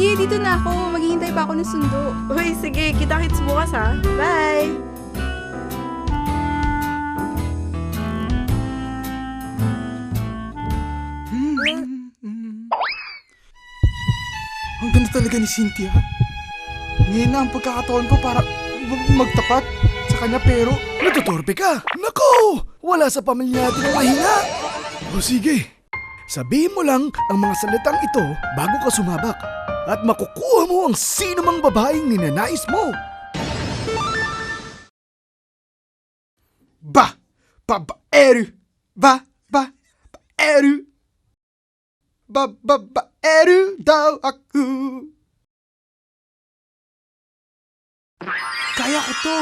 Sige, dito na ako. Maghihintay pa ako ng sundo. Uy, sige, kita-kits bukas ha. Bye! Ang ganda talaga ni Cynthia. Ngayon na ang pagkakataon ko para magtapat sa kanya pero natutorpe ka. Nako! Wala sa pamilya natin ang mahina. O sige, sabihin mo lang ang mga salitang ito bago ka sumabak at makukuha mo ang sino mang babaeng ninanais mo. Babaero. Babaero. Babaero daw ako. Kaya ko to.